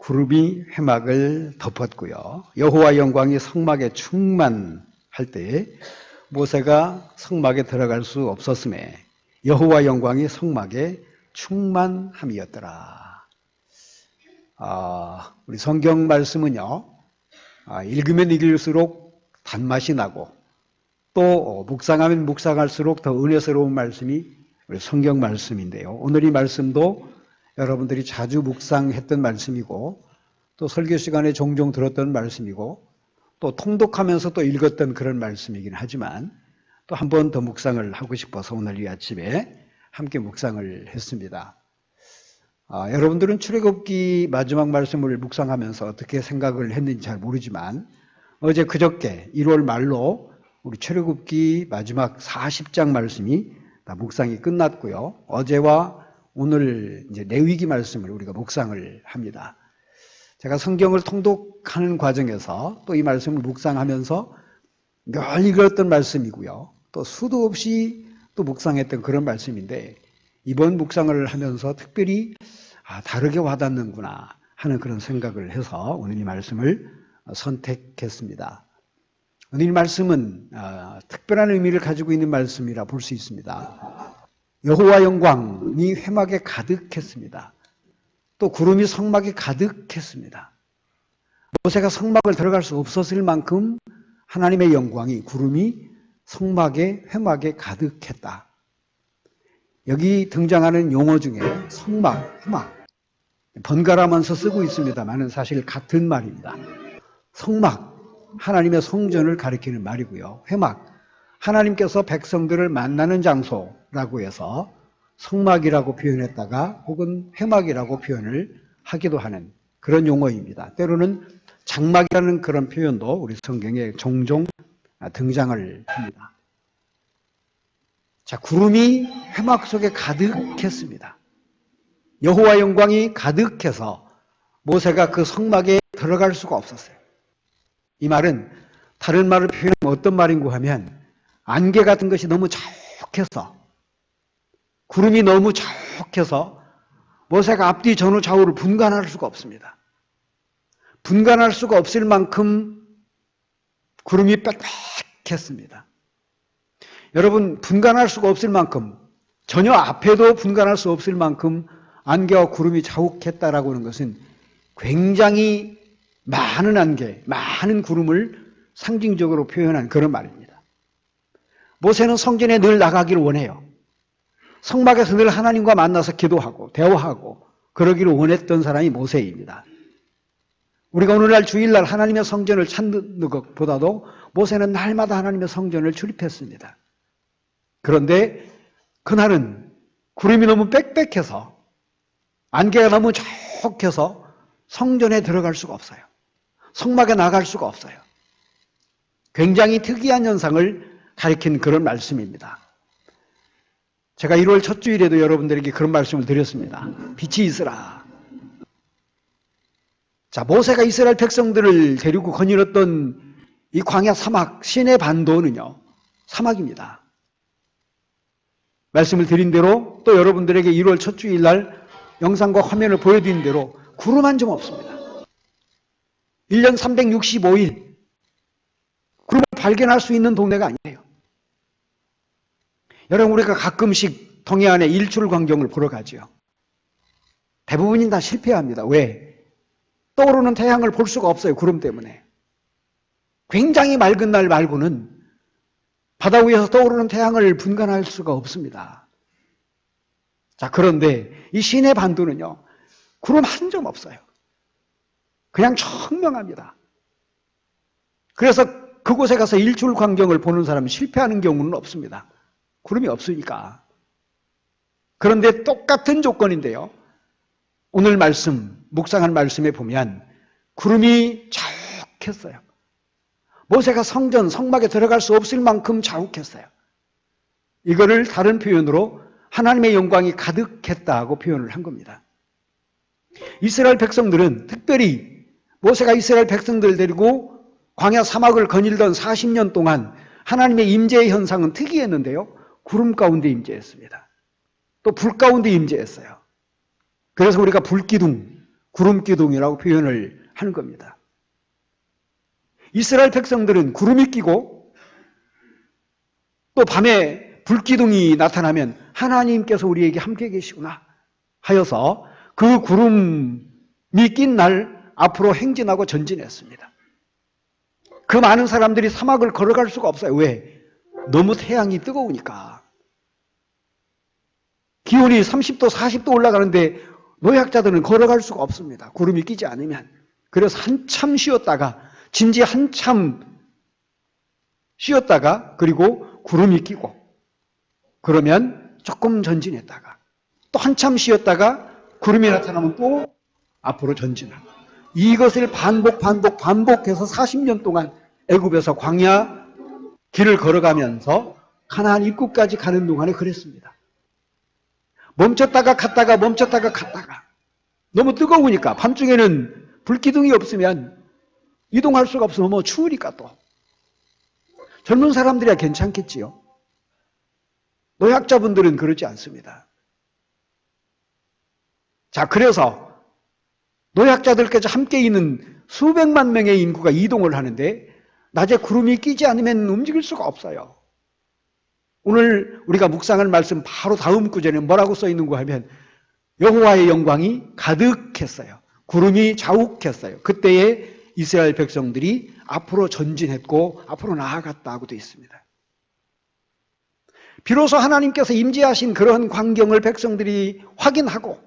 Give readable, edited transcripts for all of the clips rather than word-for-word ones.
구름이 회막을 덮었고요. 여호와 영광이 성막에 충만할 때 모세가 성막에 들어갈 수 없었음에 여호와 영광이 성막에 충만함이었더라. 우리 성경 말씀은요, 읽으면 읽을수록 단맛이 나고 또 묵상하면 묵상할수록 더 은혜스러운 말씀이 우리 성경 말씀인데요. 오늘 이 말씀도 여러분들이 자주 묵상했던 말씀이고 또 설교 시간에 종종 들었던 말씀이고 또 통독하면서 또 읽었던 그런 말씀이긴 하지만 또 한 번 더 묵상을 하고 싶어서 오늘 이 아침에 함께 묵상을 했습니다. 여러분들은 출애굽기 마지막 말씀을 묵상하면서 어떻게 생각을 했는지 잘 모르지만 어제 그저께 1월 말로 우리 출애굽기 마지막 40장 말씀이 다 묵상이 끝났고요. 어제와 오늘 이제 레위기 말씀을 우리가 묵상을 합니다. 제가 성경을 통독하는 과정에서 또 이 말씀을 묵상하면서 늘 읽었던 말씀이고요. 또 수도 없이 또 묵상했던 그런 말씀인데 이번 묵상을 하면서 특별히 다르게 와닿는구나 하는 그런 생각을 해서 오늘 이 말씀을 선택했습니다. 오늘 이 말씀은 특별한 의미를 가지고 있는 말씀이라 볼 수 있습니다. 여호와 영광이 회막에 가득했습니다. 또 구름이 성막에 가득했습니다. 모세가 성막을 들어갈 수 없었을 만큼 하나님의 영광이 구름이 성막에 회막에 가득했다. 여기 등장하는 용어 중에 성막, 회막 번갈아면서 쓰고 있습니다만 사실 같은 말입니다. 성막, 하나님의 성전을 가리키는 말이고요. 회막, 하나님께서 백성들을 만나는 장소라고 해서 성막이라고 표현했다가 혹은 회막이라고 표현을 하기도 하는 그런 용어입니다. 때로는 장막이라는 그런 표현도 우리 성경에 종종 등장을 합니다. 자, 구름이 회막 속에 가득했습니다. 여호와 영광이 가득해서 모세가 그 성막에 들어갈 수가 없었어요. 이 말은 다른 말을 표현하면 어떤 말인고 하면 안개 같은 것이 너무 자욱해서 구름이 너무 자욱해서 모세가 앞뒤 전후 좌우를 분간할 수가 없습니다. 분간할 수가 없을 만큼 구름이 빽빽했습니다. 여러분, 분간할 수가 없을 만큼 전혀 앞에도 분간할 수 없을 만큼 안개와 구름이 자욱했다라고 하는 것은 굉장히 많은 안개, 많은 구름을 상징적으로 표현한 그런 말입니다. 모세는 성전에 늘 나가기를 원해요. 성막에서 늘 하나님과 만나서 기도하고 대화하고 그러기를 원했던 사람이 모세입니다. 우리가 오늘날 주일날 하나님의 성전을 찾는 것보다도 모세는 날마다 하나님의 성전을 출입했습니다. 그런데 그날은 구름이 너무 빽빽해서 안개가 너무 자욱해서 성전에 들어갈 수가 없어요. 성막에 나갈 수가 없어요. 굉장히 특이한 현상을 가리킨 그런 말씀입니다. 제가 1월 첫 주일에도 여러분들에게 그런 말씀을 드렸습니다. 빛이 있으라. 자, 모세가 이스라엘 백성들을 데리고 거닐었던 이 광야 사막, 시내 반도는요, 사막입니다. 말씀을 드린 대로 또 여러분들에게 1월 첫 주일날 영상과 화면을 보여드린 대로 구름 한 점 없습니다. 1년 365일 구름을 발견할 수 있는 동네가 아니에요. 여러분, 우리가 가끔씩 동해안의 일출 광경을 보러 가죠. 대부분이 다 실패합니다. 왜? 떠오르는 태양을 볼 수가 없어요. 구름 때문에. 굉장히 맑은 날 말고는 바다 위에서 떠오르는 태양을 분간할 수가 없습니다. 자, 그런데 이 시내 반도는요, 구름 한 점 없어요. 그냥 청명합니다. 그래서 그곳에 가서 일출 광경을 보는 사람은 실패하는 경우는 없습니다. 구름이 없으니까. 그런데 똑같은 조건인데요. 오늘 말씀, 묵상한 말씀에 보면 구름이 자욱했어요. 모세가 성전, 성막에 들어갈 수 없을 만큼 자욱했어요. 이거를 다른 표현으로 하나님의 영광이 가득했다고 표현을 한 겁니다. 이스라엘 백성들은 특별히 모세가 이스라엘 백성들을 데리고 광야 사막을 거닐던 40년 동안 하나님의 임재의 현상은 특이했는데요. 구름 가운데 임재했습니다. 또 불 가운데 임재했어요. 그래서 우리가 불기둥, 구름기둥이라고 표현을 하는 겁니다. 이스라엘 백성들은 구름이 끼고 또 밤에 불기둥이 나타나면 하나님께서 우리에게 함께 계시구나 하여서 그 구름이 낀 날 앞으로 행진하고 전진했습니다. 그 많은 사람들이 사막을 걸어갈 수가 없어요. 왜? 너무 태양이 뜨거우니까. 기온이 30도, 40도 올라가는데 노약자들은 걸어갈 수가 없습니다. 구름이 끼지 않으면. 그래서 한참 쉬었다가, 진지 한참 쉬었다가, 그리고 구름이 끼고, 그러면 조금 전진했다가, 또 한참 쉬었다가 구름이 나타나면 또 앞으로 전진하고, 이것을 반복해서 40년 동안 애굽에서 광야 길을 걸어가면서 가나안 입구까지 가는 동안에 그랬습니다. 멈췄다가 갔다가 멈췄다가 갔다가. 너무 뜨거우니까 밤중에는 불기둥이 없으면 이동할 수가 없으면 뭐 추우니까 또. 젊은 사람들이야 괜찮겠지요. 노약자분들은 그렇지 않습니다. 자, 그래서 노약자들까지 함께 있는 수백만 명의 인구가 이동을 하는데 낮에 구름이 끼지 않으면 움직일 수가 없어요. 오늘 우리가 묵상할 말씀 바로 다음 구절에 뭐라고 써 있는가 하면 여호와의 영광이 가득했어요. 구름이 자욱했어요. 그때에 이스라엘 백성들이 앞으로 전진했고 앞으로 나아갔다고 되어 있습니다. 비로소 하나님께서 임재하신 그런 광경을 백성들이 확인하고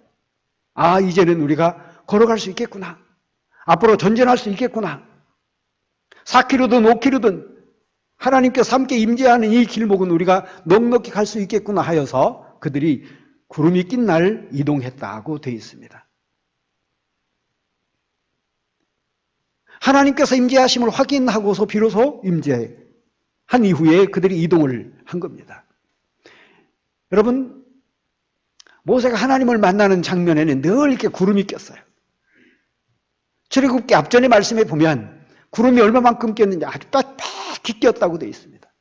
아, 이제는 우리가 걸어갈 수 있겠구나. 앞으로 전진할 수 있겠구나. 4km든 5km든 하나님께서 함께 임재하는 이 길목은 우리가 넉넉히 갈 수 있겠구나 하여서 그들이 구름이 낀 날 이동했다고 되어 있습니다. 하나님께서 임재하심을 확인하고서 비로소 임재한 이후에 그들이 이동을 한 겁니다. 여러분, 모세가 하나님을 만나는 장면에는 늘 이렇게 구름이 꼈어요. 출애굽기 앞전의 말씀에 보면 구름이 얼마만큼 꼈는지 아주 빽빽히 꼈다고 되어 있습니다.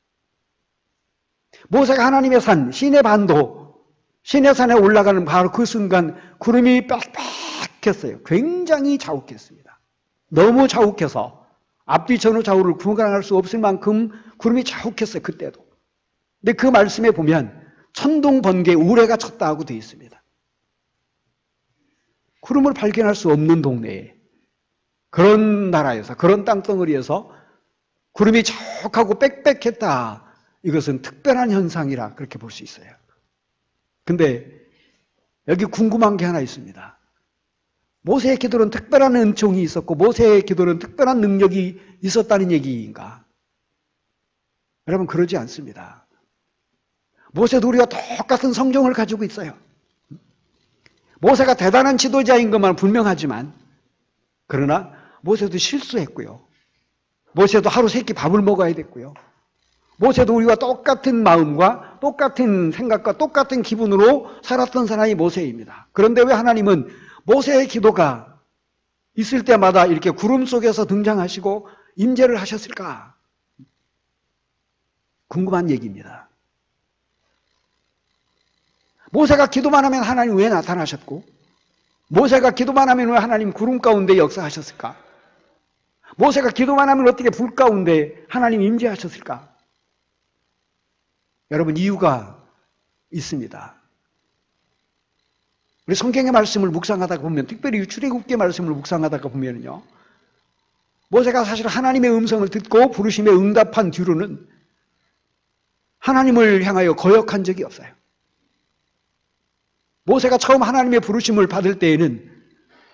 모세가 하나님의 산 시내반도 시내산에 올라가는 바로 그 순간 구름이 빽빽했어요. 굉장히 자욱했습니다. 너무 자욱해서 앞뒤 전후 좌우를 구분할 수 없을 만큼 구름이 자욱했어요. 그때도. 근데 그 말씀에 보면 천둥 번개 우레가 쳤다고 되어 있습니다. 구름을 발견할 수 없는 동네에 그런 나라에서 그런 땅덩어리에서 구름이 자욱하고 빽빽했다. 이것은 특별한 현상이라 그렇게 볼 수 있어요. 근데 여기 궁금한 게 하나 있습니다. 모세의 기도는 특별한 은총이 있었고 모세의 기도는 특별한 능력이 있었다는 얘기인가? 여러분 그러지 않습니다. 모세도 우리가 똑같은 성경을 가지고 있어요. 모세가 대단한 지도자인 것만 분명하지만 그러나 모세도 실수했고요. 모세도 하루 세 끼 밥을 먹어야 됐고요. 모세도 우리와 똑같은 마음과 똑같은 생각과 똑같은 기분으로 살았던 사람이 모세입니다. 그런데 왜 하나님은 모세의 기도가 있을 때마다 이렇게 구름 속에서 등장하시고 임재를 하셨을까? 궁금한 얘기입니다. 모세가 기도만 하면 하나님 왜 나타나셨고 모세가 기도만 하면 왜 하나님 구름 가운데 역사하셨을까? 모세가 기도만 하면 어떻게 불 가운데 하나님 임재하셨을까? 여러분 이유가 있습니다. 우리 성경의 말씀을 묵상하다가 보면 특별히 출애굽기 말씀을 묵상하다가 보면요. 모세가 사실 하나님의 음성을 듣고 부르심에 응답한 뒤로는 하나님을 향하여 거역한 적이 없어요. 모세가 처음 하나님의 부르심을 받을 때에는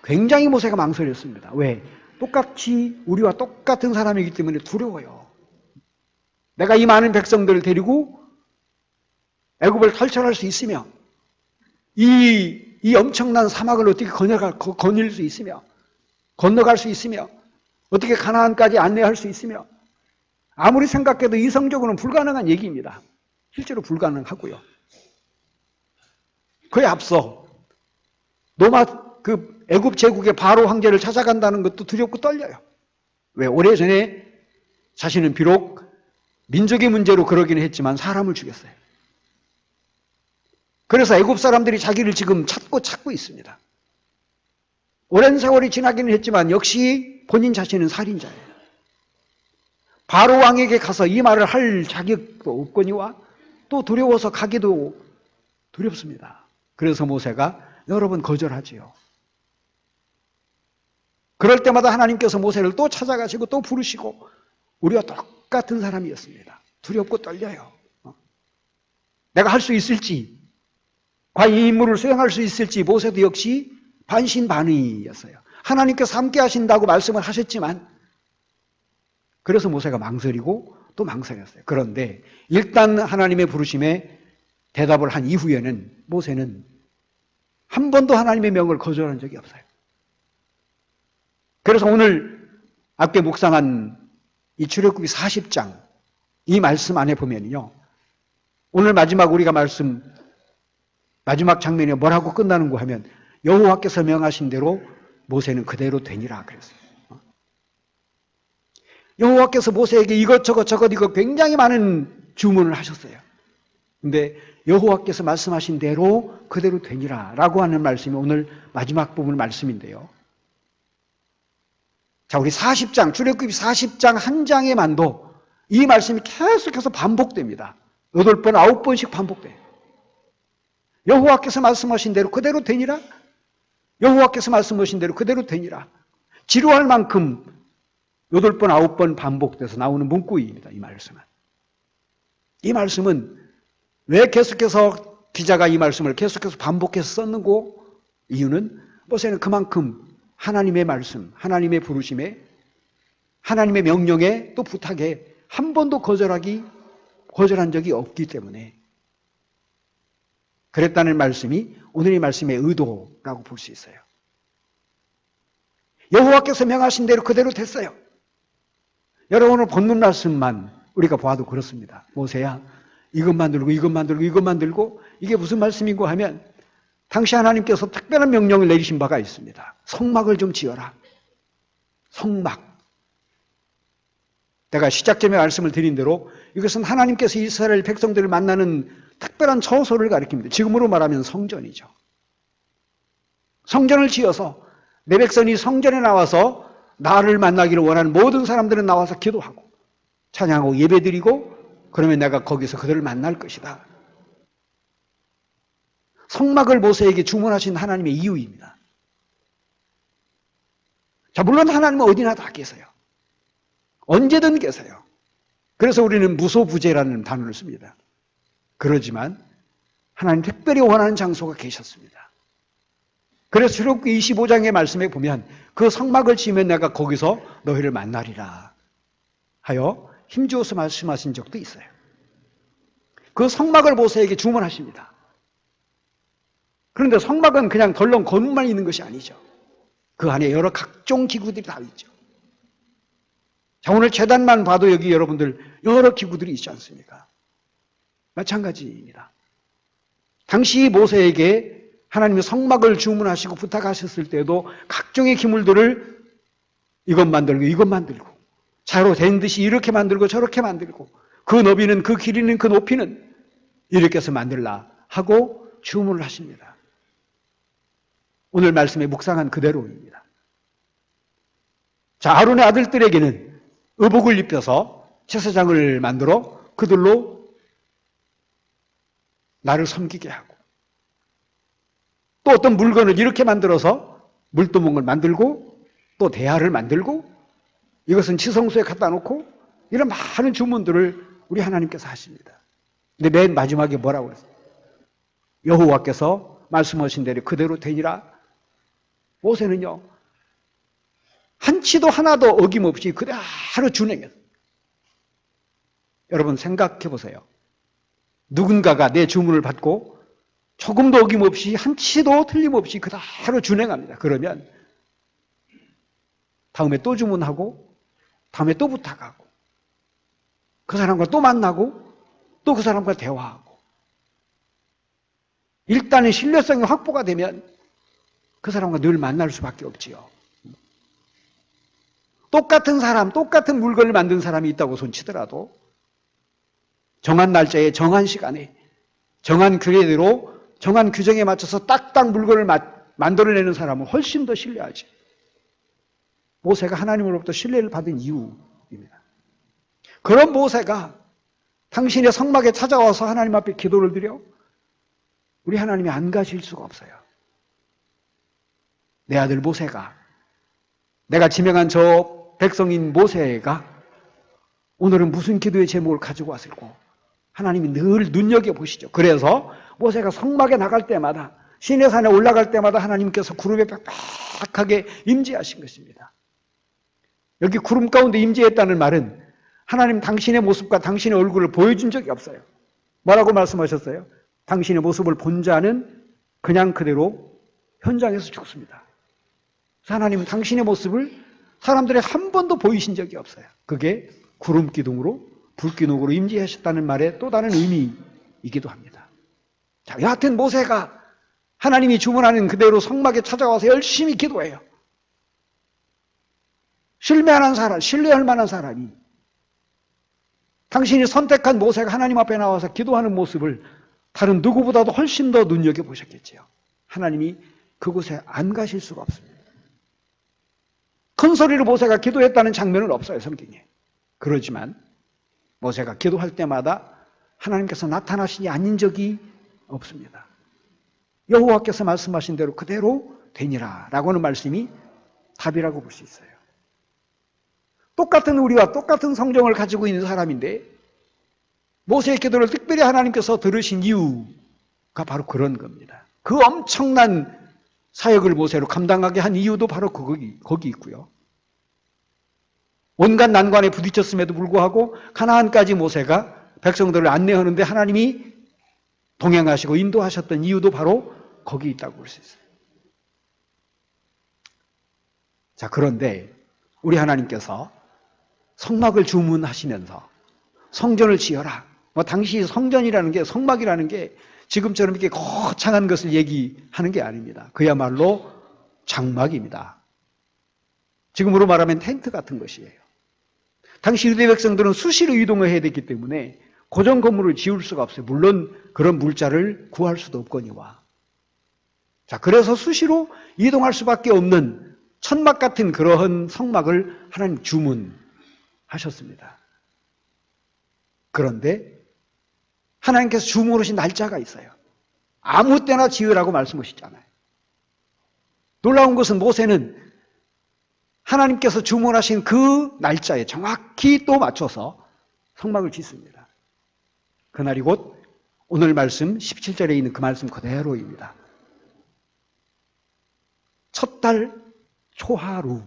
굉장히 모세가 망설였습니다. 왜? 똑같이 우리와 똑같은 사람이기 때문에 두려워요. 내가 이 많은 백성들을 데리고 애굽을 탈출할 수 있으며 이 엄청난 사막을 어떻게 거닐 수 있으며 건너갈 수 있으며 어떻게 가나안까지 안내할 수 있으며 아무리 생각해도 이성적으로는 불가능한 얘기입니다. 실제로 불가능하고요. 그에 앞서 그 애굽 제국의 바로 황제를 찾아간다는 것도 두렵고 떨려요. 왜? 오래전에 자신은 비록 민족의 문제로 그러기는 했지만 사람을 죽였어요. 그래서 애굽 사람들이 자기를 지금 찾고 있습니다. 오랜 세월이 지나기는 했지만 역시 본인 자신은 살인자예요. 바로 왕에게 가서 이 말을 할 자격도 없거니와 또 두려워서 가기도 두렵습니다. 그래서 모세가 여러 번 거절하지요. 그럴 때마다 하나님께서 모세를 또 찾아가시고 또 부르시고 우리와 똑같은 사람이었습니다. 두렵고 떨려요. 내가 할 수 있을지, 과연 이 임무를 수행할 수 있을지 모세도 역시 반신반의였어요. 하나님께서 함께 하신다고 말씀을 하셨지만 그래서 모세가 망설이고 또 망설였어요. 그런데 일단 하나님의 부르심에 대답을 한 이후에는 모세는 한 번도 하나님의 명을 거절한 적이 없어요. 그래서 오늘 앞에 묵상한 이 출애굽기 40장 이 말씀 안에 보면요. 오늘 마지막 우리가 마지막 장면이 뭐라고 끝나는가 하면 여호와께서 명하신 대로 모세는 그대로 되니라 그랬어요. 여호와께서 모세에게 이것저것 이거 굉장히 많은 주문을 하셨어요. 근데 여호와께서 말씀하신 대로 그대로 되니라 라고 하는 말씀이 오늘 마지막 부분 말씀인데요. 자, 우리 40장, 출애굽기 40장 한 장에만도 이 말씀이 계속해서 반복됩니다. 8번, 9번씩 반복돼요. 여호와께서 말씀하신 대로 그대로 되니라. 여호와께서 말씀하신 대로 그대로 되니라. 지루할 만큼 8번, 9번 반복돼서 나오는 문구입니다. 이 말씀은. 이 말씀은 왜 계속해서 기자가 이 말씀을 계속해서 반복해서 썼는고? 이유는 모세는 그만큼 하나님의 말씀, 하나님의 부르심에, 하나님의 명령에 또 부탁에 한 번도 거절한 적이 없기 때문에 그랬다는 말씀이 오늘의 말씀의 의도라고 볼 수 있어요. 여호와께서 명하신 대로 그대로 됐어요. 여러분 오늘 본문 말씀만 우리가 봐도 그렇습니다. 모세야 이것만 들고 이게 무슨 말씀인고 하면 당시 하나님께서 특별한 명령을 내리신 바가 있습니다. 성막을 좀 지어라. 성막. 내가 시작점에 말씀을 드린 대로 이것은 하나님께서 이스라엘 백성들을 만나는 특별한 처소를 가리킵니다. 지금으로 말하면 성전이죠. 성전을 지어서 내 백성이 성전에 나와서 나를 만나기를 원하는 모든 사람들은 나와서 기도하고 찬양하고 예배드리고 그러면 내가 거기서 그들을 만날 것이다. 성막을 모세에게 주문하신 하나님의 이유입니다. 자, 물론 하나님은 어디나 다 계세요. 언제든 계세요. 그래서 우리는 무소부재라는 단어를 씁니다. 그러지만 하나님 특별히 원하는 장소가 계셨습니다. 그래서 출애굽기 25장의 말씀에 보면 그 성막을 지으면 내가 거기서 너희를 만나리라 하여 힘주어서 말씀하신 적도 있어요. 그 성막을 모세에게 주문하십니다. 그런데 성막은 그냥 덜렁 건물만 있는 것이 아니죠. 그 안에 여러 각종 기구들이 다 있죠. 자, 오늘 제단만 봐도 여기 여러분들 여러 기구들이 있지 않습니까? 마찬가지입니다. 당시 모세에게 하나님의 성막을 주문하시고 부탁하셨을 때도 각종의 기물들을 이것 만들고 자로 된 듯이 이렇게 만들고 저렇게 만들고 그 너비는 그 길이는 그 높이는 이렇게 해서 만들라 하고 주문을 하십니다. 오늘 말씀에 묵상한 그대로입니다. 자, 아론의 아들들에게는 의복을 입혀서 제사장을 만들어 그들로 나를 섬기게 하고 또 어떤 물건을 이렇게 만들어서 물두멍을 만들고 또 대야를 만들고 이것은 지성소에 갖다 놓고 이런 많은 주문들을 우리 하나님께서 하십니다. 근데 맨 마지막에 뭐라고 그랬어요? 여호와께서 말씀하신 대로 그대로 되니라. 모세는요 한치도 하나도 어김없이 그대로 준행했어요. 여러분 생각해 보세요. 누군가가 내 주문을 받고 조금도 어김없이 한치도 틀림없이 그대로 준행합니다. 그러면 다음에 또 주문하고 다음에 또 부탁하고 그 사람과 또 만나고 또 그 사람과 대화하고 일단은 신뢰성이 확보가 되면 그 사람과 늘 만날 수밖에 없지요. 똑같은 사람, 똑같은 물건을 만든 사람이 있다고 손치더라도 정한 날짜에 정한 시간에 정한 규례대로 정한 규정에 맞춰서 딱딱 물건을 만들어내는 사람은 훨씬 더 신뢰하지. 모세가 하나님으로부터 신뢰를 받은 이유입니다. 그런 모세가 당신의 성막에 찾아와서 하나님 앞에 기도를 드려 우리 하나님이 안 가실 수가 없어요. 내 아들 모세가, 내가 지명한 저 백성인 모세가 오늘은 무슨 기도의 제목을 가지고 왔을까? 하나님이 늘 눈여겨보시죠. 그래서 모세가 성막에 나갈 때마다, 시내산에 올라갈 때마다 하나님께서 구름에 빽빽하게 임재하신 것입니다. 여기 구름 가운데 임재했다는 말은 하나님 당신의 모습과 당신의 얼굴을 보여준 적이 없어요. 뭐라고 말씀하셨어요? 당신의 모습을 본 자는 그냥 그대로 현장에서 죽습니다. 하나님은 당신의 모습을 사람들의 한 번도 보이신 적이 없어요. 그게 구름 기둥으로, 불 기둥으로 임재하셨다는 말의 또 다른 의미이기도 합니다. 자, 여하튼 모세가 하나님이 주문하는 그대로 성막에 찾아와서 열심히 기도해요. 신뢰할 만한 사람이 당신이 선택한 모세가 하나님 앞에 나와서 기도하는 모습을 다른 누구보다도 훨씬 더 눈여겨보셨겠지요. 하나님이 그곳에 안 가실 수가 없습니다. 큰 소리로 모세가 기도했다는 장면은 없어요, 성경에. 그러지만 모세가 기도할 때마다 하나님께서 나타나시지 않은 적이 없습니다. 여호와께서 말씀하신 대로 그대로 되니라 라고 하는 말씀이 답이라고 볼 수 있어요. 똑같은 우리와 똑같은 성정을 가지고 있는 사람인데 모세의 기도를 특별히 하나님께서 들으신 이유가 바로 그런 겁니다. 그 엄청난 사역을 모세로 감당하게 한 이유도 바로 거기 있고요. 온갖 난관에 부딪혔음에도 불구하고 가나안까지 모세가 백성들을 안내하는데 하나님이 동행하시고 인도하셨던 이유도 바로 거기 있다고 볼 수 있어요. 자, 그런데 우리 하나님께서 성막을 주문하시면서 성전을 지어라. 당시 성전이라는 게, 성막이라는 게 지금처럼 이렇게 거창한 것을 얘기하는 게 아닙니다. 그야말로 장막입니다. 지금으로 말하면 텐트 같은 것이에요. 당시 유대 백성들은 수시로 이동을 해야 됐기 때문에 고정 건물을 지을 수가 없어요. 물론 그런 물자를 구할 수도 없거니와. 자, 그래서 수시로 이동할 수밖에 없는 천막 같은 그러한 성막을 하나님 주문하셨습니다. 그런데 하나님께서 주문하신 날짜가 있어요. 아무 때나 지으라고 말씀하시잖아요. 놀라운 것은 모세는 하나님께서 주문하신 그 날짜에 정확히 또 맞춰서 성막을 짓습니다. 그날이 곧 오늘 말씀 17절에 있는 그 말씀 그대로입니다. 첫 달 초하루.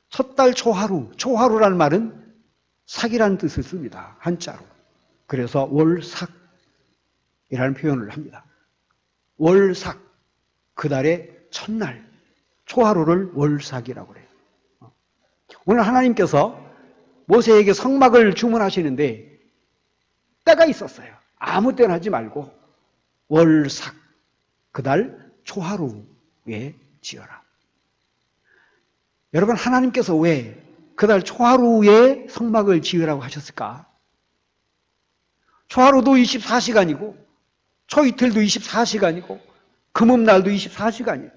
첫 달 초하루. 초하루라는 말은 삭이라는 뜻을 씁니다. 한자로. 그래서 월삭이라는 표현을 합니다. 월삭. 그 달의 첫날. 초하루를 월삭이라고 그래요. 오늘 하나님께서 모세에게 성막을 주문하시는데 때가 있었어요. 아무 때나 하지 말고 월삭. 그달 초하루에 지어라. 여러분, 하나님께서 왜 그달 초하루에 성막을 지으라고 하셨을까? 초하루도 24시간이고 초이틀도 24시간이고 금음날도 24시간이에요.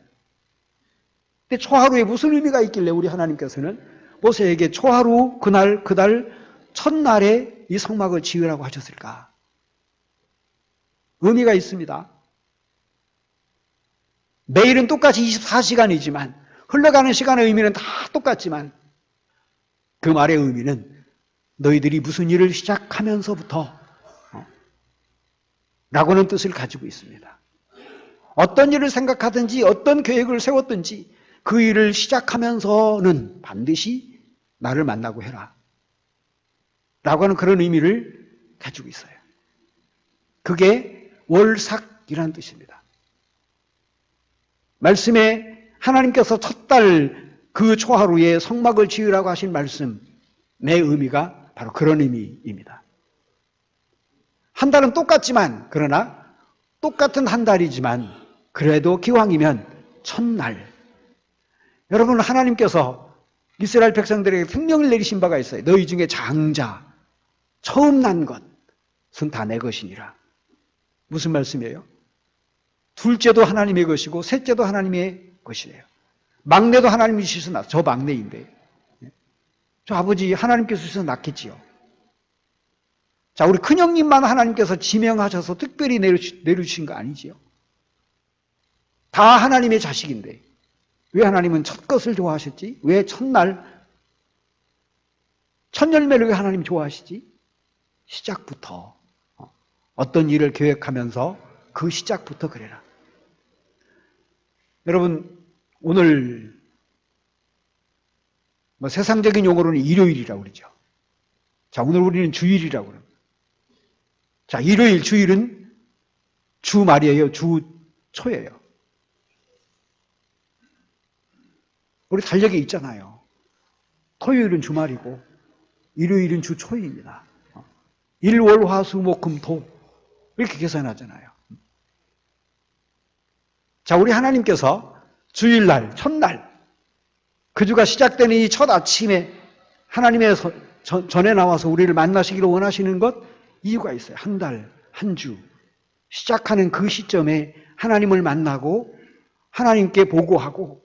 근데 초하루에 무슨 의미가 있길래 우리 하나님께서는 모세에게 초하루 그달 첫날에 이 성막을 지으라고 하셨을까? 의미가 있습니다. 매일은 똑같이 24시간이지만 흘러가는 시간의 의미는 다 똑같지만 그 말의 의미는 너희들이 무슨 일을 시작하면서부터 라고는 뜻을 가지고 있습니다. 어떤 일을 생각하든지 어떤 계획을 세웠든지 그 일을 시작하면서는 반드시 나를 만나고 해라 라고 하는 그런 의미를 가지고 있어요. 그게 월삭이라는 뜻입니다. 말씀에 하나님께서 첫 달 그 초하루에 성막을 지으라고 하신 말씀의 의미가 바로 그런 의미입니다. 한 달은 똑같지만, 그러나 똑같은 한 달이지만 그래도 기왕이면 첫날. 여러분, 하나님께서 이스라엘 백성들에게 명령을 내리신 바가 있어요. 너희 중에 장자, 처음 난 것은 다 내 것이니라. 무슨 말씀이에요? 둘째도 하나님의 것이고 셋째도 하나님의 것이래요. 막내도 하나님이 주셔서 낳았어요. 저 막내인데. 저 아버지 하나님께서 주셔서 낳겠지요. 자, 우리 큰형님만 하나님께서 지명하셔서 특별히 내려주신 거 아니지요. 다 하나님의 자식인데 왜 하나님은 첫 것을 좋아하셨지? 왜 첫날 첫 열매를 왜 하나님 좋아하시지? 시작부터 어떤 일을 계획하면서 그 시작부터 그래라. 여러분 오늘 세상적인 용어로는 일요일이라고 그러죠. 자, 오늘 우리는 주일이라고 그럽니다. 자, 일요일, 주일은 주말이에요. 주초예요. 우리 달력에 있잖아요. 토요일은 주말이고 일요일은 주초입니다. 일, 월, 화, 수, 목, 금, 토 이렇게 계산하잖아요. 자, 우리 하나님께서 주일날, 첫날 그 주가 시작되는 이 첫 아침에 하나님의 전에 나와서 우리를 만나시기를 원하시는 것 이유가 있어요. 한 달, 한 주 시작하는 그 시점에 하나님을 만나고 하나님께 보고하고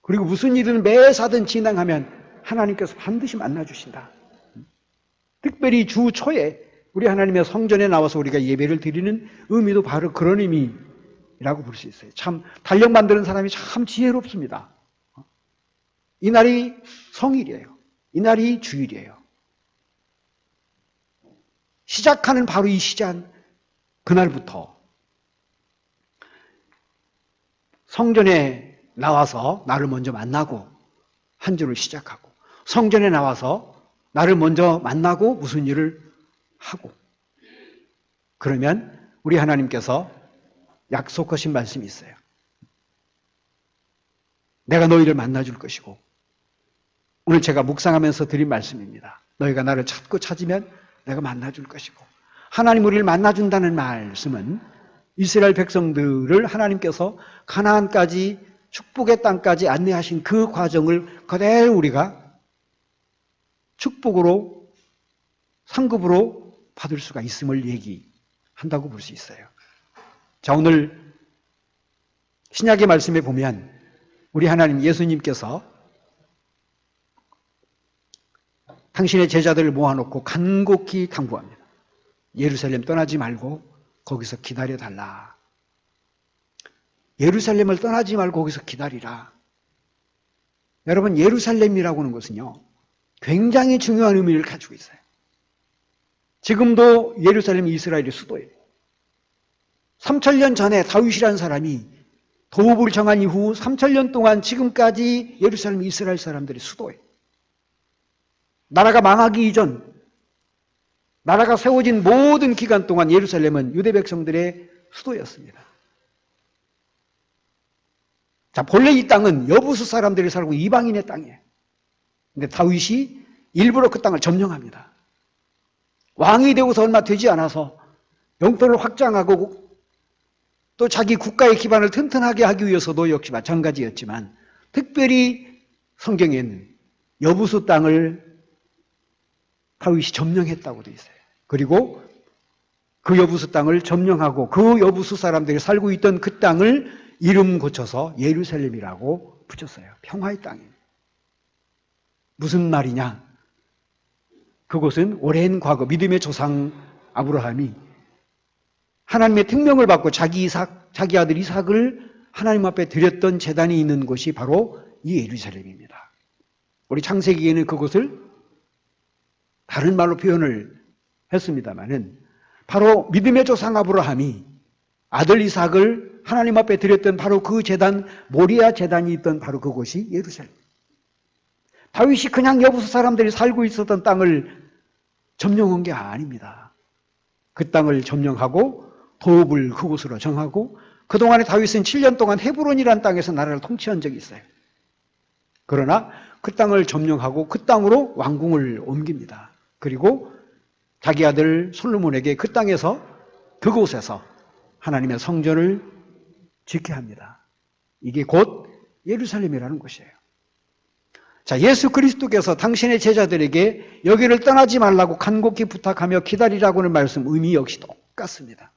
그리고 무슨 일은 매사든 진행하면 하나님께서 반드시 만나주신다. 특별히 주 초에 우리 하나님의 성전에 나와서 우리가 예배를 드리는 의미도 바로 그런 의미라고 볼 수 있어요. 참 달력 만드는 사람이 참 지혜롭습니다. 이날이 성일이에요. 이날이 주일이에요. 시작하는 바로 이 시간 그날부터 성전에 나와서 나를 먼저 만나고 한 주를 시작하고 성전에 나와서 나를 먼저 만나고 무슨 일을 하고 그러면 우리 하나님께서 약속하신 말씀이 있어요. 내가 너희를 만나줄 것이고 오늘 제가 묵상하면서 드린 말씀입니다. 너희가 나를 찾고 찾으면 내가 만나줄 것이고 하나님 우리를 만나준다는 말씀은 이스라엘 백성들을 하나님께서 가나안까지 축복의 땅까지 안내하신 그 과정을 그대로 우리가 축복으로 상급으로 받을 수가 있음을 얘기한다고 볼 수 있어요. 자, 오늘 신약의 말씀에 보면 우리 하나님 예수님께서 당신의 제자들을 모아놓고 간곡히 당부합니다. 예루살렘 떠나지 말고 거기서 기다려달라. 예루살렘을 떠나지 말고 거기서 기다리라. 여러분 예루살렘이라고 하는 것은요 굉장히 중요한 의미를 가지고 있어요. 지금도 예루살렘이 이스라엘의 수도예요. 3000년 전에 다윗이라는 사람이 도읍을 정한 이후 3000년 동안 지금까지 예루살렘이 이스라엘 사람들의 수도예요. 나라가 망하기 이전 나라가 세워진 모든 기간 동안 예루살렘은 유대 백성들의 수도였습니다. 자, 본래 이 땅은 여부수 사람들이 살고 이방인의 땅이에요. 근데 다윗이 일부러 그 땅을 점령합니다. 왕이 되고서 얼마 되지 않아서 영토를 확장하고 또 자기 국가의 기반을 튼튼하게 하기 위해서도 역시 마찬가지였지만 특별히 성경에는 여부수 땅을 다윗이 점령했다고 되어 있어요. 그리고 그 여부수 땅을 점령하고 그 여부수 사람들이 살고 있던 그 땅을 이름 고쳐서 예루살렘이라고 붙였어요. 평화의 땅입니다. 무슨 말이냐? 그곳은 오랜 과거 믿음의 조상 아브라함이 하나님의 특명을 받고 자기 아들 이삭을 하나님 앞에 드렸던 제단이 있는 곳이 바로 이 예루살렘입니다. 우리 창세기에는 그곳을 다른 말로 표현을 했습니다마는 바로 믿음의 조상 아브라함이 아들 이삭을 하나님 앞에 드렸던 바로 그 제단, 모리아 제단이 있던 바로 그곳이 예루살렘. 다윗이 그냥 여부수 사람들이 살고 있었던 땅을 점령한 게 아닙니다. 그 땅을 점령하고 도읍을 그곳으로 정하고 그동안에 다윗은 7년 동안 헤브론이라는 땅에서 나라를 통치한 적이 있어요. 그러나 그 땅을 점령하고 그 땅으로 왕궁을 옮깁니다. 그리고 자기 아들 솔로몬에게 그 땅에서 그곳에서 하나님의 성전을 짓게 합니다. 이게 곧 예루살렘이라는 곳이에요. 자, 예수 그리스도께서 당신의 제자들에게 여기를 떠나지 말라고 간곡히 부탁하며 기다리라고 하는 말씀 의미 역시 똑같습니다.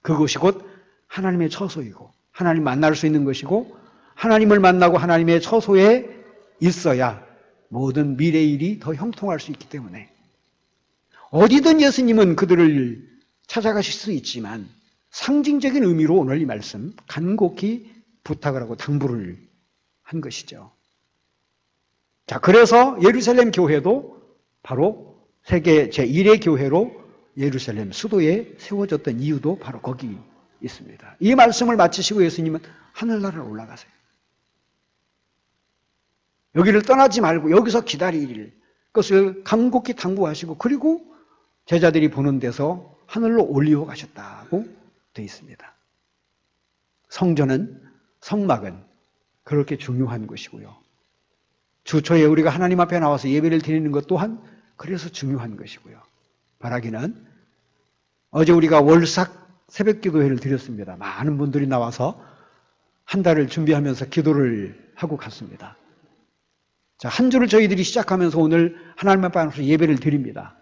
그곳이 곧 하나님의 처소이고 하나님 만날 수 있는 것이고 하나님을 만나고 하나님의 처소에 있어야 모든 미래의 일이 더 형통할 수 있기 때문에 어디든 예수님은 그들을 찾아가실 수 있지만 상징적인 의미로 오늘 이 말씀 간곡히 부탁을 하고 당부를 한 것이죠. 자, 그래서 예루살렘 교회도 바로 세계 제1의 교회로 예루살렘 수도에 세워졌던 이유도 바로 거기 있습니다. 이 말씀을 마치시고 예수님은 하늘나라로 올라가세요. 여기를 떠나지 말고 여기서 기다리기를 그것을 간곡히 당부하시고 그리고 제자들이 보는 데서 하늘로 올리고 가셨다고 되어 있습니다. 성전은 성막은 그렇게 중요한 것이고요. 주초에 우리가 하나님 앞에 나와서 예배를 드리는 것 또한 그래서 중요한 것이고요. 바라기는 어제 우리가 월삭 새벽 기도회를 드렸습니다. 많은 분들이 나와서 한 달을 준비하면서 기도를 하고 갔습니다. 자, 한 주를 저희들이 시작하면서 오늘 하나님 앞에 나와서 예배를 드립니다.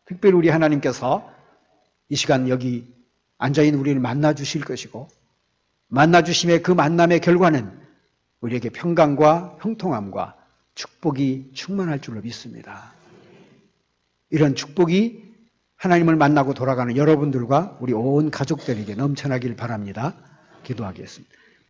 특별히 우리 하나님께서 이 시간 여기 앉아있는 우리를 만나 주실 것이고 만나 주심의 그 만남의 결과는 우리에게 평강과 형통함과 축복이 충만할 줄로 믿습니다. 이런 축복이 하나님을 만나고 돌아가는 여러분들과 우리 온 가족들에게 넘쳐나길 바랍니다. 기도하겠습니다.